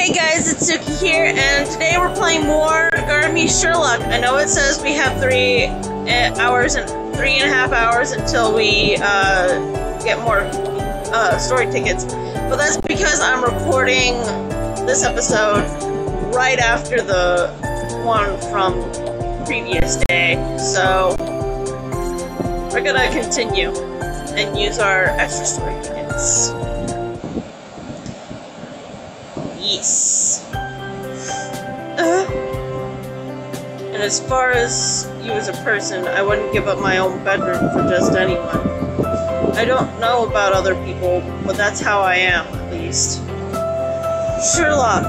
Hey guys, it's Suki here, and today we're playing more Sherlock. I know it says we have 3.5 hours until we get more story tickets, but that's because I'm recording this episode right after the one from the previous day, so we're gonna continue and use our extra story tickets. Yes. And as far as you as a person, I wouldn't give up my own bedroom for just anyone. I don't know about other people, but that's how I am, at least. Sherlock.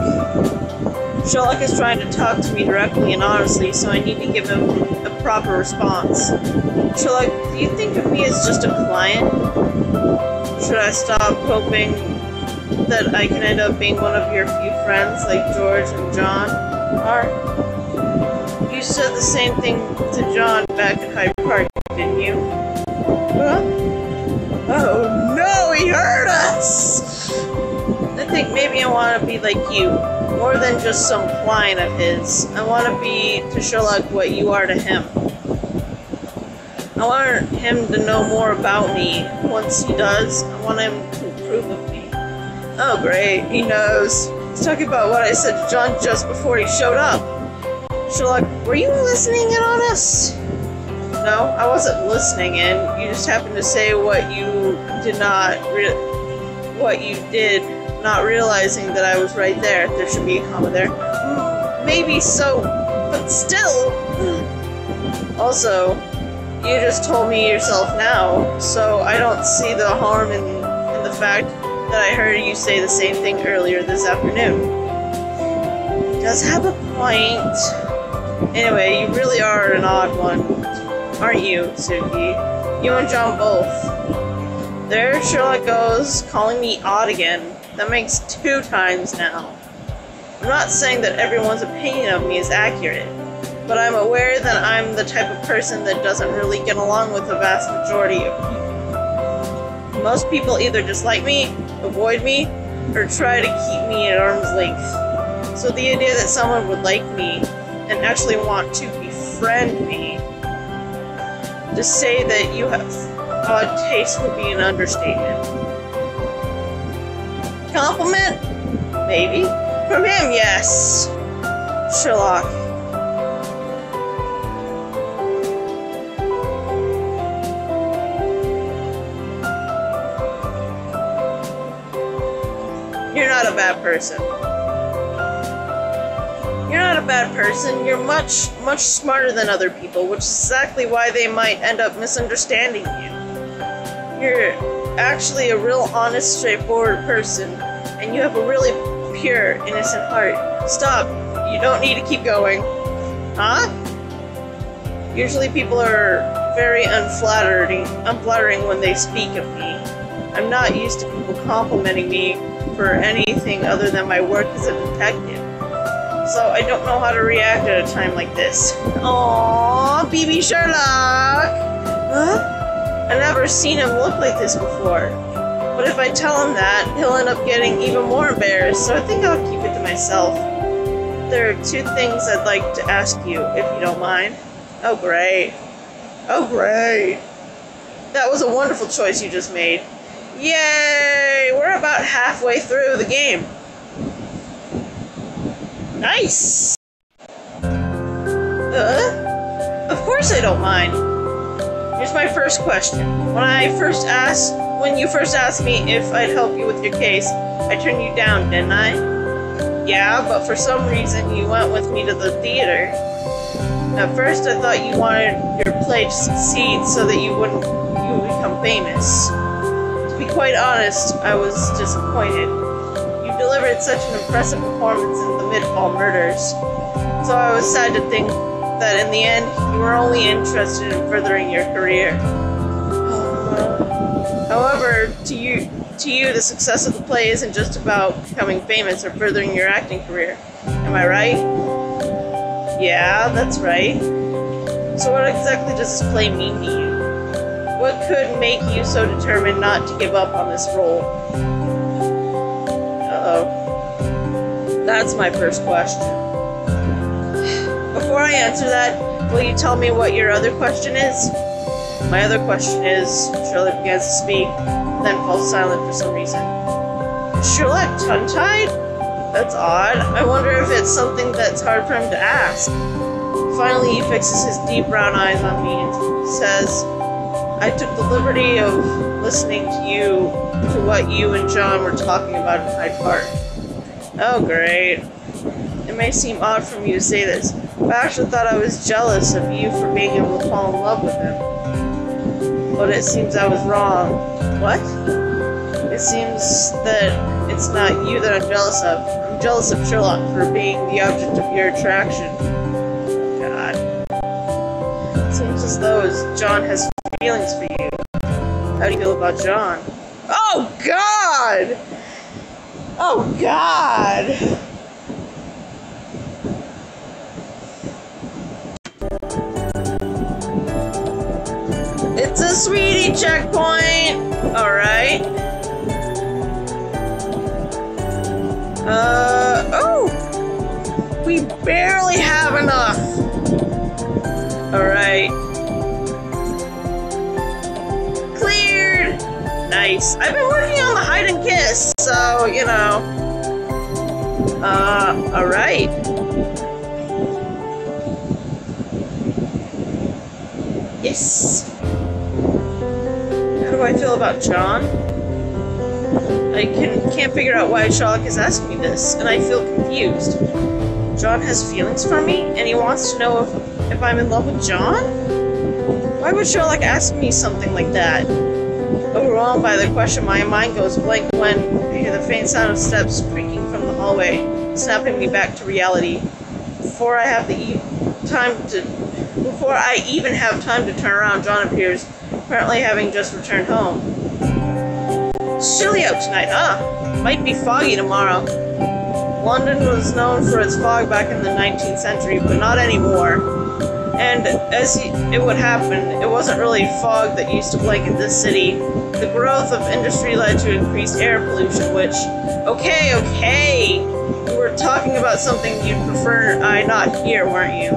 Sherlock is trying to talk to me directly and honestly, so I need to give him a proper response. Sherlock, do you think of me as just a client? Should I stop hoping that I can end up being one of your few friends like George and John are? You said the same thing to John back at Hyde Park, didn't you? Huh? Oh no, he heard us! I think maybe I want to be like you, more than just some client of his. I want to be to Sherlock what you are to him. I want him to know more about me. Once he does, I want him to approve of me. Oh great, he knows. He's talking about what I said to John just before he showed up. Sherlock, were you listening in on us? No, I wasn't listening in. You just happened to say what you did, not realizing that I was right there. There should be a comma there. Maybe so, but still. Also, you just told me yourself now, so I don't see the harm in the fact that I heard you say the same thing earlier this afternoon. He does have a point. Anyway, you really are an odd one, aren't you, Suki? You and John both. There Sherlock goes, calling me odd again. That makes 2 times now. I'm not saying that everyone's opinion of me is accurate, but I'm aware that I'm the type of person that doesn't really get along with the vast majority of people. Most people either dislike me, avoid me, or try to keep me at arm's length. So the idea that someone would like me and actually want to befriend me, to say that you have odd taste would be an understatement. Compliment? Maybe. From him, yes. Sherlock. You're not a bad person. You're not a bad person. You're much, much smarter than other people, which is exactly why they might end up misunderstanding you. You're actually a real honest, straightforward person, and you have a really pure, innocent heart. Stop. You don't need to keep going. Huh? Usually people are very unflattering when they speak of me. I'm not used to people complimenting me for anything other than my work as a detective. So I don't know how to react at a time like this. Aww, BB Sherlock! Huh? I've never seen him look like this before. But if I tell him that, he'll end up getting even more embarrassed, so I think I'll keep it to myself. There are 2 things I'd like to ask you, if you don't mind. Oh great. Oh great. That was a wonderful choice you just made. Yay! We're about halfway through the game. Nice! Of course I don't mind. Here's my first question. When you first asked me if I'd help you with your case, I turned you down, didn't I? Yeah, but for some reason you went with me to the theater. At first I thought you wanted your play to succeed so that you would become famous. To be quite honest, I was disappointed. You delivered such an impressive performance in the Midfall Murders, so I was sad to think that in the end, you were only interested in furthering your career. However, to you, the success of the play isn't just about becoming famous or furthering your acting career. Am I right? Yeah, that's right. So what exactly does this play mean to you? What could make you so determined not to give up on this role? Uh-oh. That's my first question. Before I answer that, will you tell me what your other question is? My other question is, Sherlock begins to speak, then falls silent for some reason. Is Sherlock tongue-tied? That's odd. I wonder if it's something that's hard for him to ask. Finally, he fixes his deep brown eyes on me and says, I took the liberty of listening to what you and John were talking about in Hyde Park. Oh, great. It may seem odd for me to say this, but I actually thought I was jealous of you for being able to fall in love with him. But it seems I was wrong. What? It seems that it's not you that I'm jealous of. I'm jealous of Sherlock for being the object of your attraction. God. It seems as though John has feelings for you. How do you feel about John? Oh, God! Oh, God! It's a sweetie checkpoint! Alright. Oh! We barely have enough! Alright. Cleared! Nice. I've been working on the hide and kiss, so, you know. Alright. Yes. How do I feel about John? I can't figure out why Sherlock is asking me this, and I feel confused. John has feelings for me, and he wants to know if I'm in love with John? Why would Sherlock ask me something like that? Overwhelmed by the question, my mind goes blank when I hear the faint sound of steps creaking from the hallway, snapping me back to reality. Before I even have time to turn around, John appears, apparently having just returned home. It's chilly out tonight, huh? Might be foggy tomorrow. London was known for its fog back in the 19th century, but not anymore. And as it would happen, it wasn't really fog that used to blanket this city. The growth of industry led to increased air pollution, which... Okay. You were talking about something you'd prefer I not hear, weren't you?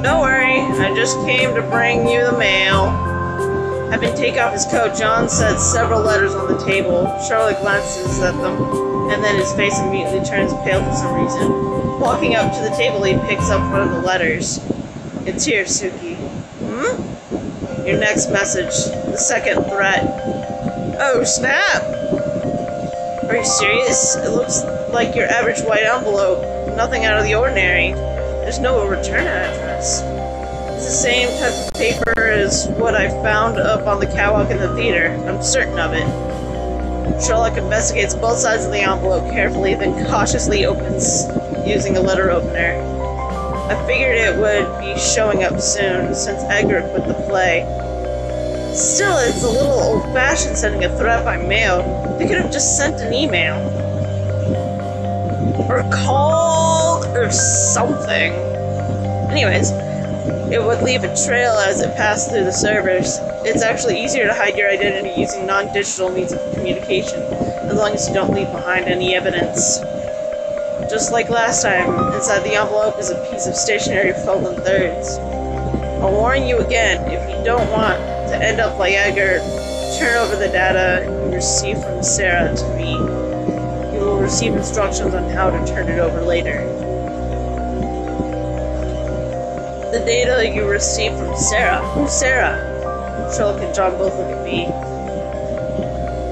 Don't worry, I just came to bring you the mail. Having taken off his coat, John sets several letters on the table. Sherlock glances at them, and then his face immediately turns pale for some reason. Walking up to the table, he picks up one of the letters. It's here, Suki. Your next message. The second threat. Oh, snap! Are you serious? It looks like your average white envelope. Nothing out of the ordinary. There's no return address. It's the same type of paper as what I found up on the catwalk in the theater. I'm certain of it. Sherlock investigates both sides of the envelope carefully, then cautiously opens using a letter opener. I figured it would be showing up soon, since Edgar quit the play. Still, it's a little old-fashioned sending a threat by mail. They could have just sent an email. Or called, or something. Anyways, it would leave a trail as it passed through the servers. It's actually easier to hide your identity using non-digital means of communication, as long as you don't leave behind any evidence. Just like last time, inside the envelope is a piece of stationery filled in thirds. I'll warn you again, if you don't want to end up like Edgar, turn over the data you received from Sarah to me. You will receive instructions on how to turn it over later. The data you received from Sarah? Who's Sarah? Sherlock and John both look at me.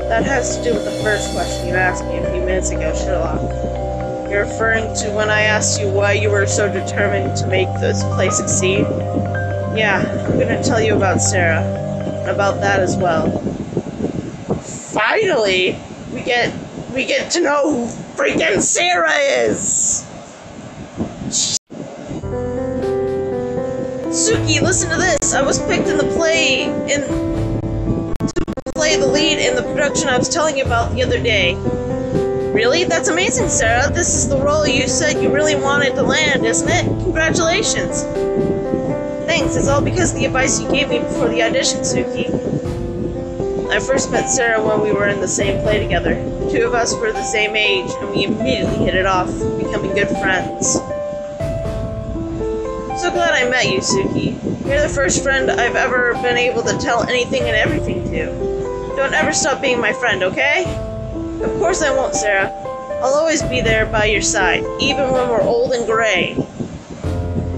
That has to do with the first question you asked me a few minutes ago, Sherlock. You're referring to when I asked you why you were so determined to make this play succeed? Yeah, I'm gonna tell you about Sarah. And about that as well. Finally! We get to know who freaking Sarah is! Suki, listen to this! I was picked in the play to play the lead in the production I was telling you about the other day. Really? That's amazing, Sarah. This is the role you said you really wanted to land, isn't it? Congratulations. Thanks. It's all because of the advice you gave me before the audition, Suki. I first met Sarah when we were in the same play together. The two of us were the same age, and we immediately hit it off, becoming good friends. So glad I met you, Suki. You're the first friend I've ever been able to tell anything and everything to. Don't ever stop being my friend, okay? Of course I won't, Sarah. I'll always be there by your side, even when we're old and gray.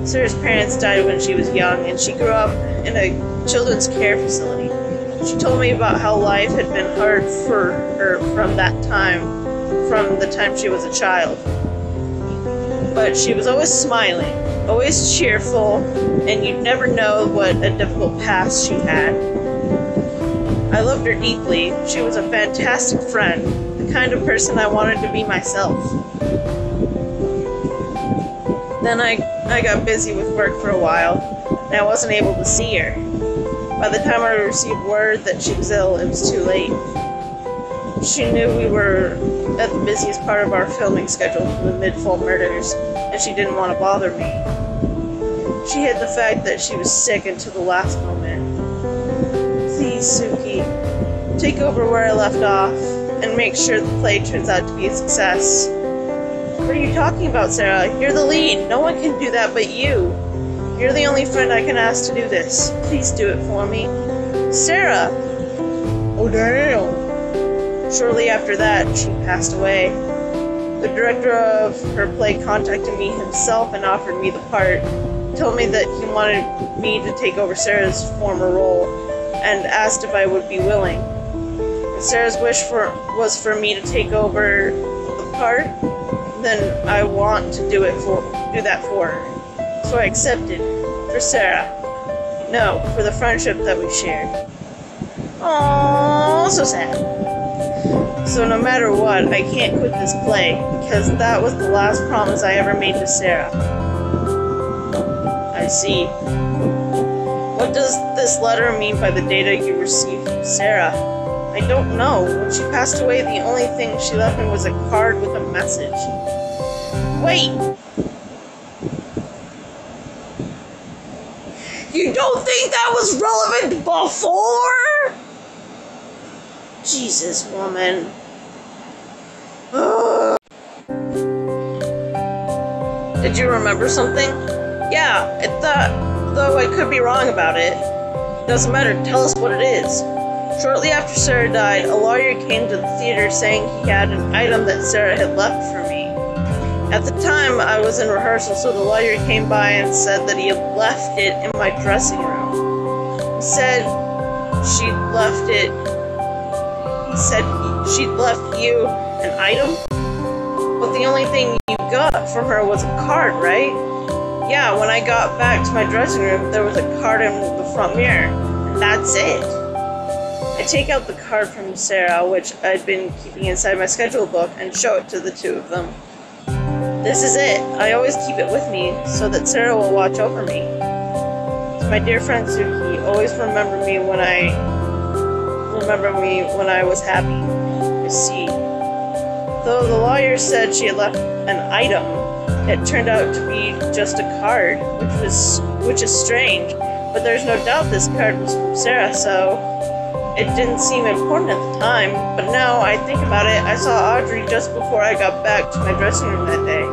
Sarah's parents died when she was young, and she grew up in a children's care facility. She told me about how life had been hard for her from the time she was a child. But she was always smiling, always cheerful, and you'd never know what a difficult past she had. I loved her deeply. She was a fantastic friend, the kind of person I wanted to be myself. Then I got busy with work for a while, and I wasn't able to see her. By the time I received word that she was ill, it was too late. She knew we were at the busiest part of our filming schedule for the mid-fall murders, and she didn't want to bother me. She hid the fact that she was sick until the last moment. Please, Suki, take over where I left off, and make sure the play turns out to be a success. What are you talking about, Sarah? You're the lead. No one can do that but you. You're the only friend I can ask to do this. Please do it for me. Sarah! Oh, damn! Shortly after that, she passed away. The director of her play contacted me himself and offered me the part. He told me that he wanted me to take over Sarah's former role, and asked if I would be willing. If Sarah's wish was for me to take over the part, then I want to do that for her. So I accepted. For Sarah. No, for the friendship that we shared. Aww, so sad. So no matter what, I can't quit this play, because that was the last promise I ever made to Sarah. I see. What does this letter mean by the data you received from Sarah? I don't know. When she passed away, the only thing she left me was a card with a message. Wait! You don't think that was relevant before? Jesus, woman. Ugh. Did you remember something? Yeah, I thought, though I could be wrong about it. Doesn't matter, tell us what it is. Shortly after Sarah died, a lawyer came to the theater saying he had an item that Sarah had left for me. At the time, I was in rehearsal, so the lawyer came by and said that he had left it in my dressing room. He said she'd left you an item? But the only thing you got from her was a card, right? Yeah, when I got back to my dressing room, there was a card in the front mirror, and that's it. I take out the card from Sarah, which I'd been keeping inside my schedule book, and show it to the two of them. This is it. I always keep it with me, so that Sarah will watch over me. To my dear friend Suki, always remember me when I was happy. I see. Though the lawyer said she had left an item, it turned out to be just a card, which is strange. But there's no doubt this card was from Sarah, so it didn't seem important at the time, but now I think about it, I saw Audrey just before I got back to my dressing room that day.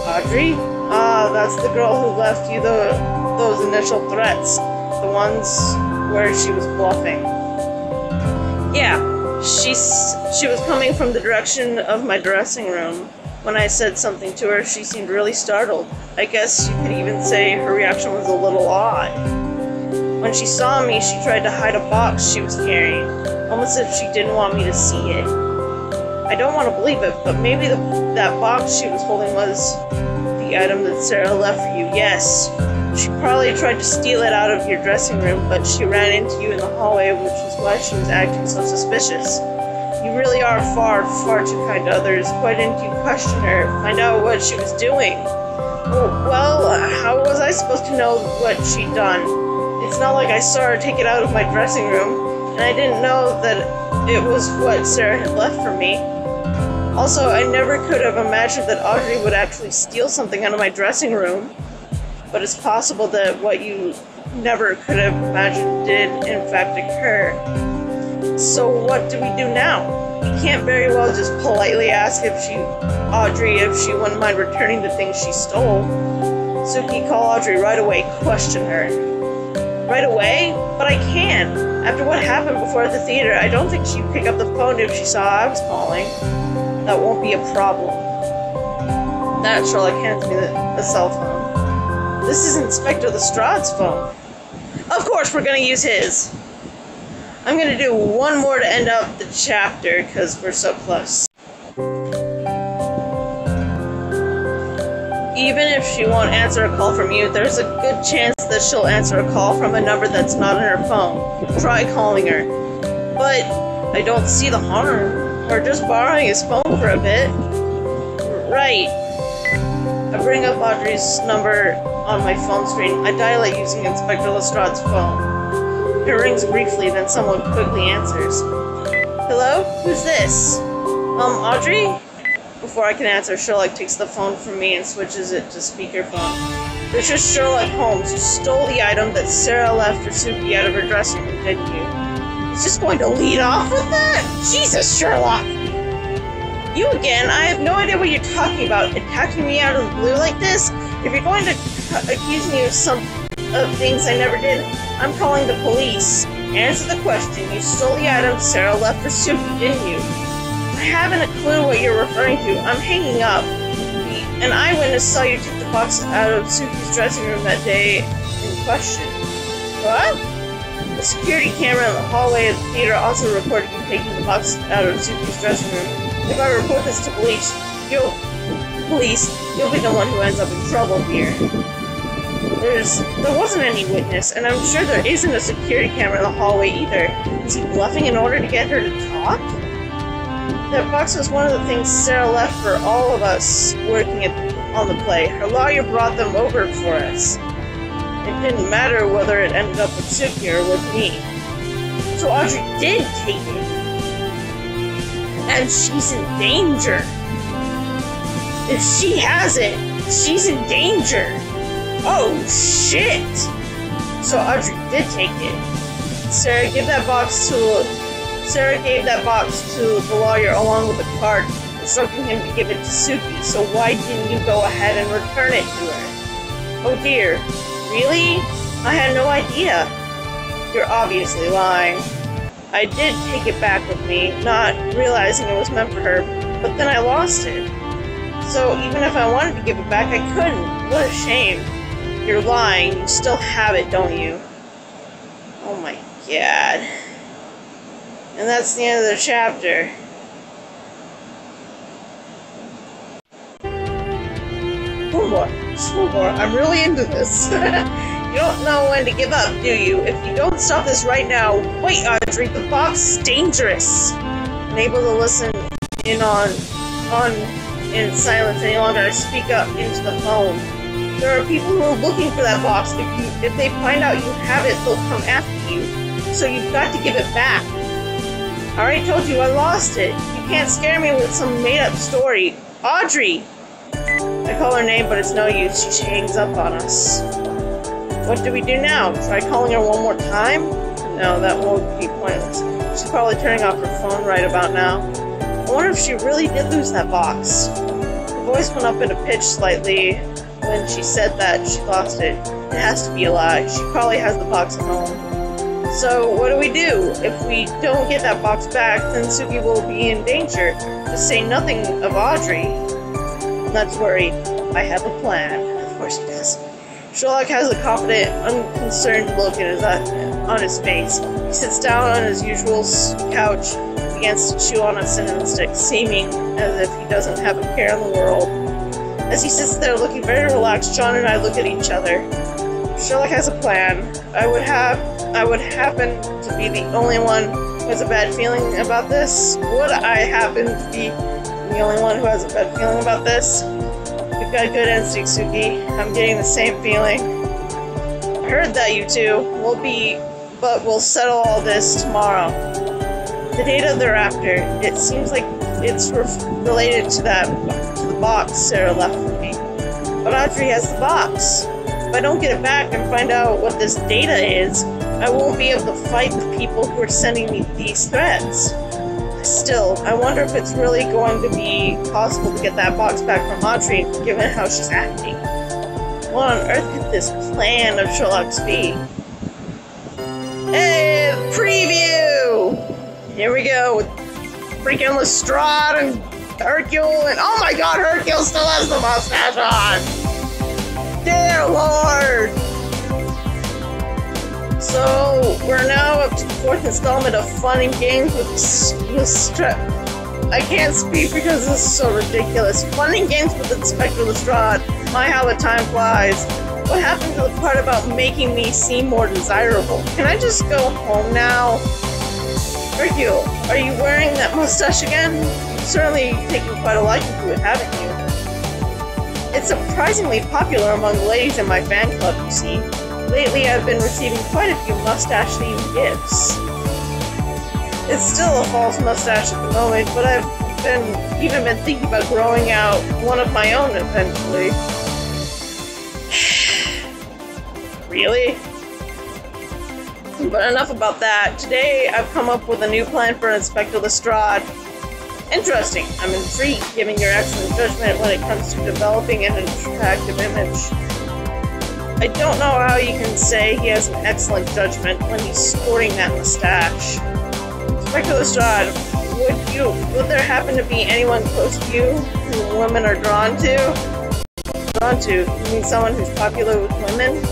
Audrey? Ah, that's the girl who left you those initial threats. The ones where she was bluffing. Yeah, she was coming from the direction of my dressing room. When I said something to her, she seemed really startled. I guess you could even say her reaction was a little odd. When she saw me, she tried to hide a box she was carrying, almost as if she didn't want me to see it. I don't want to believe it, but maybe that box she was holding was the item that Sarah left for you. Yes, she probably tried to steal it out of your dressing room, but she ran into you in the hallway, which is why she was acting so suspicious. You really are far, far too kind to others. Why didn't you question her, find out what she was doing? Well, how was I supposed to know what she'd done? It's not like I saw her take it out of my dressing room, and I didn't know that it was what Sarah had left for me. Also, I never could have imagined that Audrey would actually steal something out of my dressing room, but it's possible that what you never could have imagined did in fact occur. So what do we do now? We can't very well just politely ask Audrey if she wouldn't mind returning the things she stole. Suki, call Audrey right away, question her. Right away? But I can't. After what happened before at the theater, I don't think she'd pick up the phone if she saw I was calling. That won't be a problem. That Sherlock hands me the cell phone. This is Inspector Lestrade's phone. Of course we're gonna use his. I'm gonna do one more to end up the chapter, because we're so close. Even if she won't answer a call from you, there's a good chance that she'll answer a call from a number that's not on her phone. Try calling her. But I don't see the harm. We're just borrowing his phone for a bit. Right. I bring up Audrey's number on my phone screen. I dial it using Inspector Lestrade's phone. It rings briefly, then someone quickly answers. Hello? Who's this? Audrey? Before I can answer, Sherlock takes the phone from me and switches it to speakerphone. It's just Sherlock Holmes. You stole the item that Sarah left for Suki out of her dressing room, didn't you? He's just going to lead off with that? Jesus, Sherlock! You again? I have no idea what you're talking about. Attacking me out of the blue like this? If you're going to accuse me of things I never did, I'm calling the police. Answer the question. You stole the item Sarah left for Suki, didn't you? I haven't a clue what you're referring to. I'm hanging up. An eyewitness saw you take the box out of Suki's dressing room that day in question. What? The security camera in the hallway of the theater also recorded you taking the box out of Suki's dressing room. If I report this to police, you'll be the one who ends up in trouble here. There wasn't any witness, and I'm sure there isn't a security camera in the hallway either. Is he bluffing in order to get her to talk? That box was one of the things Sarah left for all of us working on the play. Her lawyer brought them over for us. It didn't matter whether it ended up with Suki or with me. So Audrey did take it. And she's in danger. If she has it, she's in danger. Oh, shit! So Audrey did take it. Sarah gave that box to the lawyer along with the card, instructing him to give it to Suki. So why didn't you go ahead and return it to her? Oh dear. Really? I had no idea. You're obviously lying. I did take it back with me, not realizing it was meant for her, but then I lost it. So even if I wanted to give it back, I couldn't. What a shame. You're lying. You still have it, don't you? Oh my god. And that's the end of the chapter. One more. I'm really into this. You don't know when to give up, do you? If you don't stop this right now, wait, Audrey, the box is dangerous. Unable to listen in in silence any longer, I speak up into the phone. There are people who are looking for that box. If they find out you have it, they'll come after you. So you've got to give it back. I already told you I lost it. You can't scare me with some made-up story. Audrey! I call her name, but it's no use. She hangs up on us. What do we do now? Try calling her one more time? No, that won't be pointless. She's probably turning off her phone right about now. I wonder if she really did lose that box. Her voice went up in a pitch slightly when she said that she lost it. It has to be a lie. She probably has the box at home. So, what do we do? If we don't get that box back, then Suki will be in danger. To say nothing of Audrey. Not to worry, I have a plan. Of course he does. Sherlock has a confident, unconcerned look on his face. He sits down on his usual couch, begins to chew on a cinnamon stick, seeming as if he doesn't have a care in the world. As he sits there looking very relaxed, John and I look at each other. Sherlock has a plan. I would happen to be the only one who has a bad feeling about this. Would I happen to be the only one who has a bad feeling about this? You've got good instinct, Suki. I'm getting the same feeling. I heard that you two. We'll settle all this tomorrow. The data thereafter. It seems like it's related to the box Sarah left for me. But Audrey has the box. If I don't get it back and find out what this data is, I won't be able to fight the people who are sending me these threats. Still, I wonder if it's really going to be possible to get that box back from Audrey, given how she's acting. What on earth could this plan of Sherlock's be? Hey, preview! Here we go with freaking Lestrade and Hercule, and oh my god, Hercule still has the mustache on! Dear Lord! So, we're now up to the 4th installment of Fun and Games with Lestrade. I can't speak because this is so ridiculous. Fun and Games with Inspector Lestrade. My, how the time flies. What happened to the part about making me seem more desirable? Can I just go home now? Hercule, are you wearing that mustache again? You've certainly taken quite a liking to it, haven't you? It's surprisingly popular among the ladies in my fan club, you see. Lately, I've been receiving quite a few mustache-themed gifts. It's still a false mustache at the moment, but I've even been thinking about growing out one of my own eventually. Really? But enough about that. Today, I've come up with a new plan for Inspector Lestrade. Interesting. I'm intrigued, given your excellent judgment when it comes to developing an attractive image. I don't know how you can say he has an excellent judgment when he's sporting that mustache. Inspector Lestrade, would there happen to be anyone close to you who women are drawn to? Drawn to? You mean someone who's popular with women?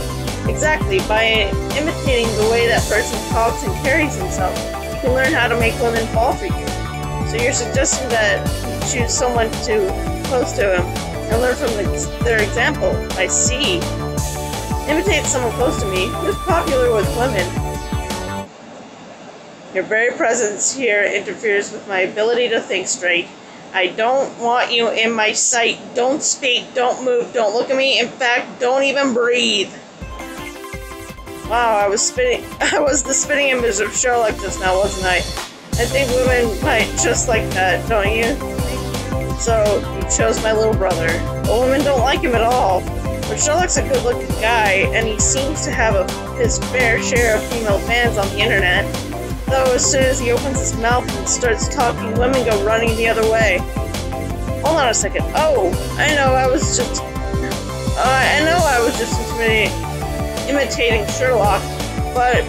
Exactly. By imitating the way that person talks and carries himself, you can learn how to make women fall for you. So you're suggesting that you choose someone close to him and learn from their example. I see. Imitate someone close to me who's popular with women. Your very presence here interferes with my ability to think straight. I don't want you in my sight. Don't speak, don't move, don't look at me. In fact, don't even breathe. Wow, I was the spitting image of Sherlock just now, wasn't I? I think women might just like that, don't you? So, you chose my little brother. But women don't like him at all. But Sherlock's a good-looking guy, and he seems to have his fair share of female fans on the internet. Though as soon as he opens his mouth and starts talking, women go running the other way. Hold on a second. Oh, I know I was just imitating Sherlock, but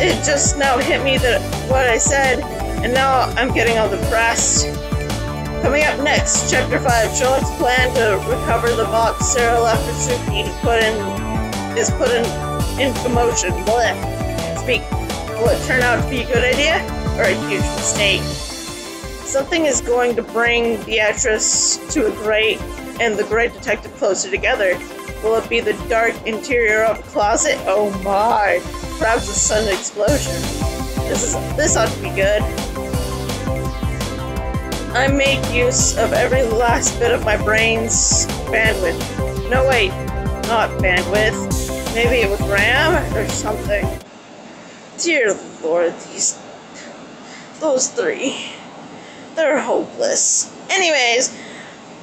it just now hit me that what I said, and now I'm getting all depressed. Coming up next, Chapter 5, Sherlock's plan to recover the box Sarah left for Suki is put into motion. Blech. Speak. Will it turn out to be a good idea, or a huge mistake? Something is going to bring Beatrice to the great detective closer together. Will it be the dark interior of a closet? Oh my! Perhaps a sudden explosion. This ought to be good. I make use of every last bit of my brain's bandwidth. No, wait, not bandwidth. Maybe it was RAM or something. Dear Lord, those three, they're hopeless. Anyways,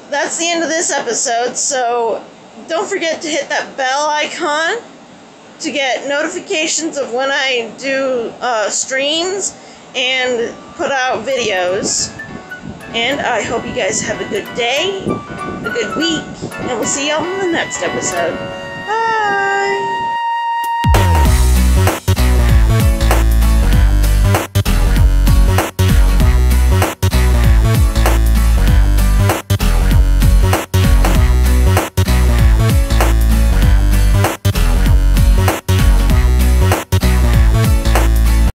that's the end of this episode, so don't forget to hit that bell icon to get notifications of when I do streams and put out videos. And I hope you guys have a good day, a good week, and we'll see y'all in the next episode.